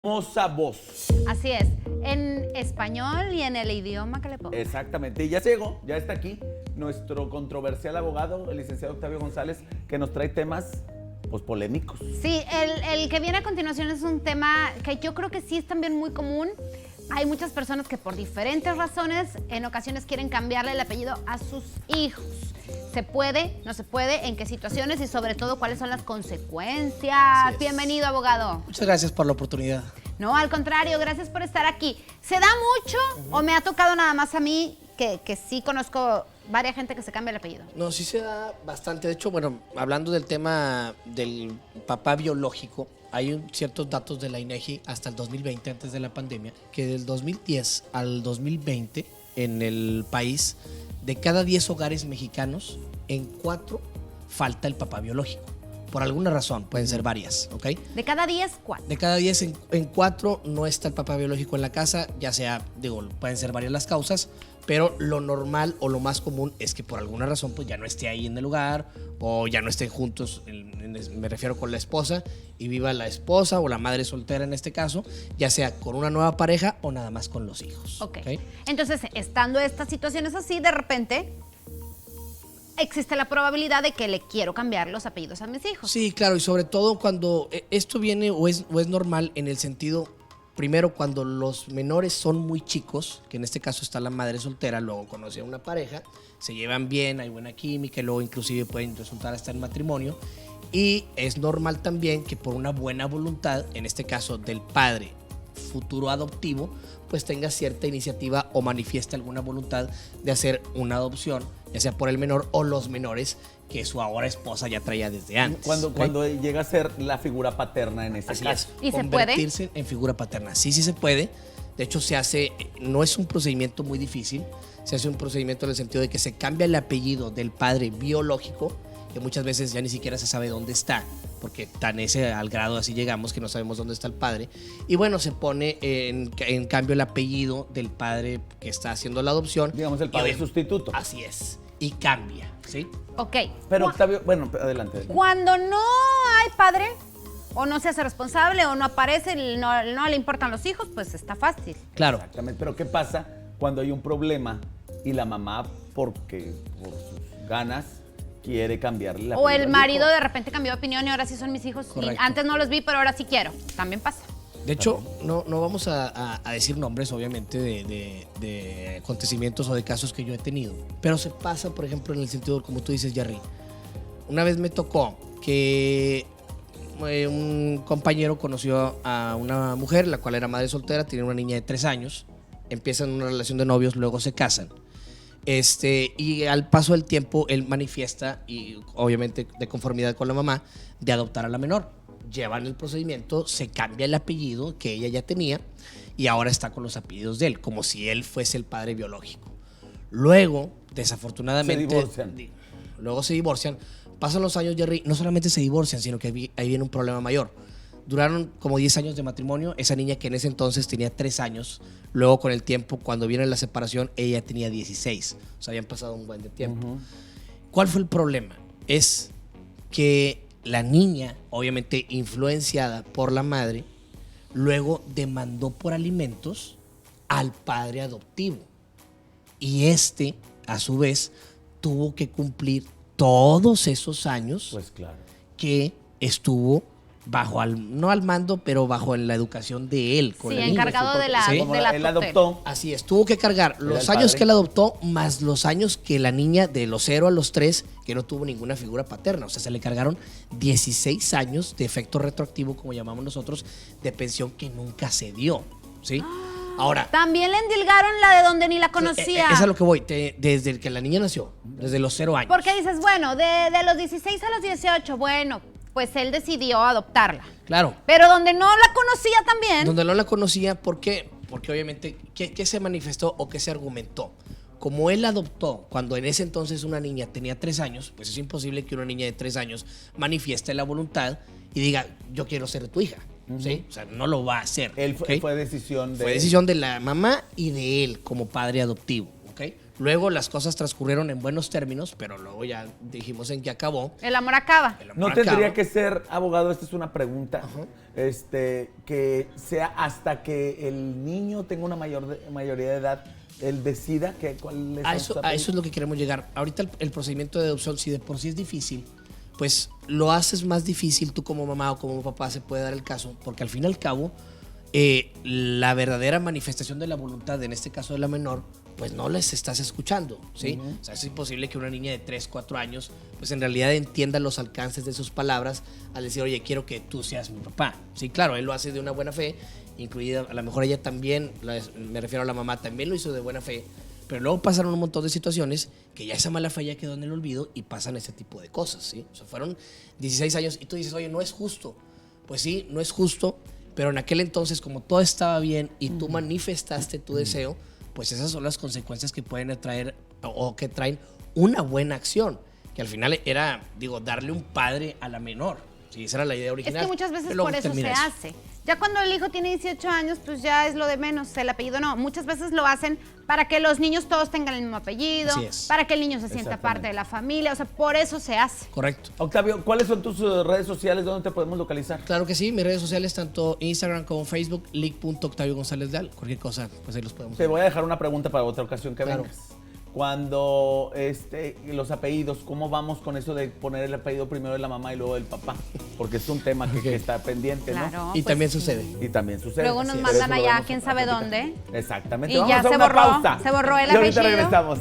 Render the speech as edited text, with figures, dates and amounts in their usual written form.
Hermosa voz. Así es, en español y en el idioma que le pongo. Exactamente, y ya llegó, ya está aquí nuestro controversial abogado, el licenciado Octavio González, que nos trae temas pues polémicos. Sí, el que viene a continuación es un tema que yo creo que sí es también muy común. Hay muchas personas que por diferentes razones en ocasiones quieren cambiarle el apellido a sus hijos. ¿Se puede? ¿No se puede? ¿En qué situaciones? Y sobre todo, ¿cuáles son las consecuencias? Bienvenido, abogado. Muchas gracias por la oportunidad. No, al contrario, gracias por estar aquí. ¿Se da mucho o me ha tocado nada más a mí que sí conozco varias gente que se cambia el apellido? No, sí se da bastante. De hecho, bueno, hablando del tema del papá biológico, hay ciertos datos de la INEGI hasta el 2020, antes de la pandemia, que del 2010 al 2020 en el país, de cada 10 hogares mexicanos, en 4 falta el papá biológico. Por alguna razón, pueden ser varias, ¿ok? De cada 10, ¿cuál? De cada 10, en 4 no está el papá biológico en la casa, ya sea, digo, pueden ser varias las causas, pero lo normal o lo más común es que por alguna razón pues ya no esté ahí en el lugar o ya no estén juntos, me refiero con la esposa, y viva la esposa o la madre soltera en este caso, ya sea con una nueva pareja o nada más con los hijos. Ok. ¿Okay? Entonces, estando estas situaciones así, de repente existe la probabilidad de que le quiero cambiar los apellidos a mis hijos. Sí, claro, y sobre todo cuando esto viene o es normal en el sentido, primero cuando los menores son muy chicos, que en este caso está la madre soltera, luego conoce a una pareja, se llevan bien, hay buena química y luego inclusive pueden resultar hasta en matrimonio. Y es normal también que por una buena voluntad, en este caso del padre futuro adoptivo, pues tenga cierta iniciativa o manifieste alguna voluntad de hacer una adopción, ya sea por el menor o los menores que su ahora esposa ya traía desde antes. Cuando llega a ser la figura paterna en ese Así caso. es, ¿Y se puede? convertirse en figura paterna. Sí, sí se puede. De hecho, se hace, no es un procedimiento muy difícil, se hace un procedimiento en el sentido de que se cambia el apellido del padre biológico, que muchas veces ya ni siquiera se sabe dónde está, porque tan al grado así llegamos que no sabemos dónde está el padre. Y bueno, se pone en cambio el apellido del padre que está haciendo la adopción. Digamos el padre sustituto. Así es. Y cambia, ¿sí? Ok. Pero Octavio, bueno, adelante. Cuando no hay padre, o no se hace responsable, o no aparece, no le importan los hijos, pues está fácil. Claro. Exactamente. Pero ¿qué pasa cuando hay un problema y la mamá, porque por sus ganas, quiere cambiarle la O el marido de repente cambió de opinión y ahora sí son mis hijos. Y Correcto. antes no los vi, pero ahora sí quiero. También pasa. De hecho, no vamos a decir nombres, obviamente, de acontecimientos o de casos que yo he tenido. Pero se pasa, por ejemplo, en el sentido, como tú dices, Jerry. Una vez me tocó que un compañero conoció a una mujer, la cual era madre soltera, tiene una niña de 3 años. Empiezan una relación de novios, luego se casan. Y al paso del tiempo, él manifiesta, y obviamente de conformidad con la mamá, de adoptar a la menor. Llevan el procedimiento, se cambia el apellido que ella ya tenía y ahora está con los apellidos de él, como si él fuese el padre biológico. Luego, desafortunadamente, luego se divorcian. Pasan los años, Jerry, no solamente se divorcian, sino que ahí viene un problema mayor. Duraron como 10 años de matrimonio, esa niña que en ese entonces tenía 3 años, luego con el tiempo, cuando viene la separación, ella tenía 16, o sea, habían pasado un buen de tiempo. ¿Cuál fue el problema? Es que la niña, obviamente influenciada por la madre, luego demandó por alimentos al padre adoptivo. Y a su vez, tuvo que cumplir todos esos años Pues claro. que estuvo bajo, no al mando, pero bajo la educación de él. Sí, encargado de la Como él adoptó. Así es, tuvo que cargar los años que él adoptó más los años que la niña de los 0 a los 3, que no tuvo ninguna figura paterna. O sea, se le cargaron 16 años de efecto retroactivo, como llamamos nosotros, de pensión que nunca se dio, ¿sí? Ahora, También le endilgaron la de donde ni la conocía. es a lo que voy, desde que la niña nació, desde los 0 años. Porque dices, bueno, de los 16 a los 18, bueno, pues él decidió adoptarla. Claro. Pero donde no la conocía también. Donde no la conocía, ¿por qué? Porque obviamente, ¿qué se manifestó o qué se argumentó? Como él adoptó, cuando en ese entonces una niña tenía 3 años, pues es imposible que una niña de 3 años manifieste la voluntad y diga, yo quiero ser tu hija, ¿sí? O sea, no lo va a hacer. Él ¿ok? fue decisión de... Fue decisión de la mamá y de él como padre adoptivo, ¿ok? Luego las cosas transcurrieron en buenos términos, pero luego ya dijimos en que acabó. El amor acaba. El amor No tendría acaba. que ser, abogado, esta es una pregunta, que sea hasta que el niño tenga una mayoría de edad, él decida cuál es A eso es lo que queremos llegar. Ahorita el procedimiento de adopción, si de por sí es difícil, pues lo haces más difícil tú como mamá o como papá, se puede dar el caso, porque al fin y al cabo, la verdadera manifestación de la voluntad, en este caso de la menor, pues no les estás escuchando, ¿sí? O sea, es imposible que una niña de 3, 4 años, pues en realidad entienda los alcances de sus palabras al decir, oye, quiero que tú seas mi papá. Sí, claro, él lo hace de una buena fe, incluida, a lo mejor ella también, me refiero a la mamá, también lo hizo de buena fe, pero luego pasaron un montón de situaciones que ya esa mala fe ya quedó en el olvido y pasan ese tipo de cosas, ¿sí? O sea, fueron 16 años y tú dices, oye, no es justo. Pues sí, no es justo, pero en aquel entonces, como todo estaba bien y tú manifestaste tu deseo, pues esas son las consecuencias que pueden traer o que traen una buena acción, que al final era, darle un padre a la menor. Sí, esa era la idea original. Es que muchas veces pero luego por eso se termina hace. Ya cuando el hijo tiene 18 años, pues ya es lo de menos, el apellido no. Muchas veces lo hacen para que los niños todos tengan el mismo apellido, Así es. para que el niño se sienta parte de la familia, o sea, por eso se hace. Correcto. Octavio, ¿cuáles son tus redes sociales? ¿Dónde te podemos localizar? Claro que sí, mis redes sociales, tanto Instagram como Facebook, lic.octavio González Leal. Cualquier cosa, pues ahí los podemos Te voy a dejar una pregunta para otra ocasión que Claro. vengas. Cuando los apellidos, ¿cómo vamos con eso de poner el apellido primero de la mamá y luego del papá? Porque es un tema que está pendiente, ¿no? Claro. Y pues también sí. sucede. Y también sucede. Luego nos Pero mandan eso lo allá, vamos quién a sabe platicar. dónde. Exactamente. Y Vamos ya a se una borró, pausa. se borró el Y ahorita apellido. regresamos.